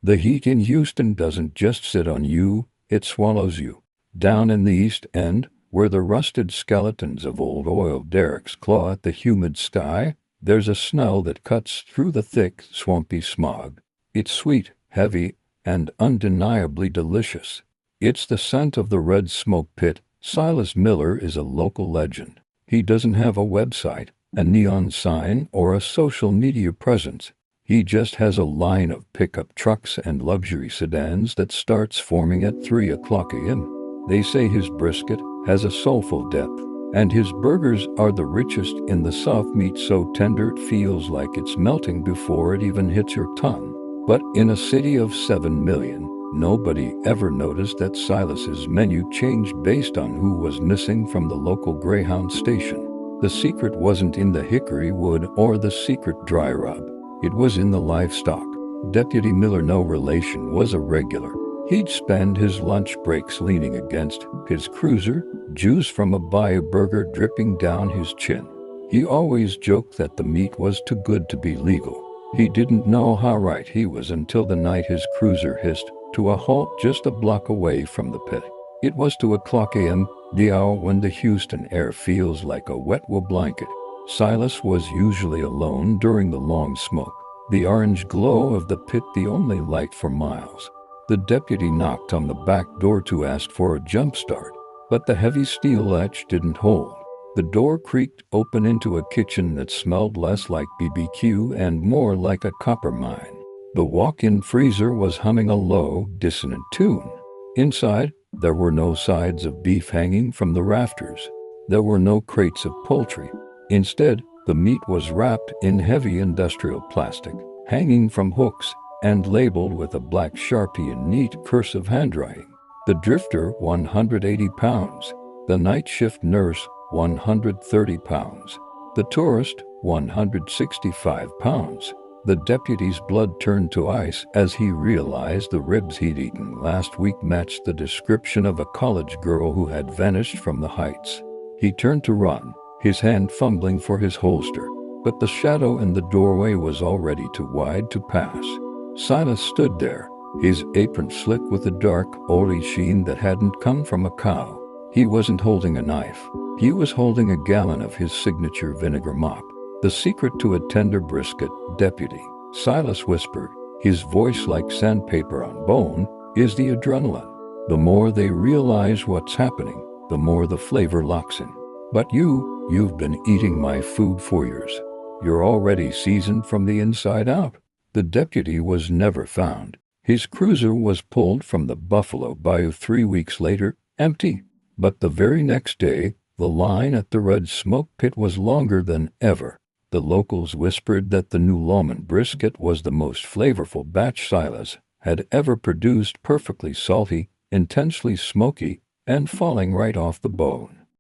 The heat in Houston doesn't just sit on you, it swallows you. Down in the East End, where the rusted skeletons of old oil derricks claw at the humid sky, there's a smell that cuts through the thick, swampy smog. It's sweet, heavy, and undeniably delicious. It's the scent of the red smoke pit. Silas Miller is a local legend. He doesn't have a website, a neon sign, or a social media presence. He just has a line of pickup trucks and luxury sedans that starts forming at 3 o'clock a.m. They say his brisket has a soulful depth, and his burgers are the richest in the soft meat, so tender it feels like it's melting before it even hits your tongue. But in a city of 7 million, nobody ever noticed that Silas's menu changed based on who was missing from the local Greyhound station. The secret wasn't in the hickory wood or the secret dry rub. It was in the livestock. Deputy Miller, no relation, was a regular. He'd spend his lunch breaks leaning against his cruiser, juice from a bayou burger dripping down his chin. He always joked that the meat was too good to be legal. He didn't know how right he was until the night his cruiser hissed to a halt just a block away from the pit. It was 2 o'clock a.m., the hour when the Houston air feels like a wet wool blanket. Silas was usually alone during the long smoke, the orange glow of the pit the only light for miles. The deputy knocked on the back door to ask for a jump start, but the heavy steel latch didn't hold. The door creaked open into a kitchen that smelled less like BBQ and more like a copper mine. The walk-in freezer was humming a low, dissonant tune. Inside, there were no sides of beef hanging from the rafters. There were no crates of poultry. Instead, the meat was wrapped in heavy industrial plastic, hanging from hooks, and labeled with a black Sharpie in neat cursive handwriting. The drifter, 180 pounds. The night shift nurse, 130 pounds. The tourist, 165 pounds. The deputy's blood turned to ice as he realized the ribs he'd eaten last week matched the description of a college girl who had vanished from the heights. He turned to run, his hand fumbling for his holster, but the shadow in the doorway was already too wide to pass. Silas stood there, his apron slick with a dark, oily sheen that hadn't come from a cow. He wasn't holding a knife. He was holding a gallon of his signature vinegar mop. The secret to a tender brisket, deputy, Silas whispered, his voice like sandpaper on bone, is the adrenaline. The more they realize what's happening, the more the flavor locks in. But you've been eating my food for years. You're already seasoned from the inside out. The deputy was never found. His cruiser was pulled from the Buffalo Bayou 3 weeks later, empty. But the very next day, the line at the red smoke pit was longer than ever. The locals whispered that the new Lawman brisket was the most flavorful batch Silas had ever produced, perfectly salty, intensely smoky, and falling right off the bone.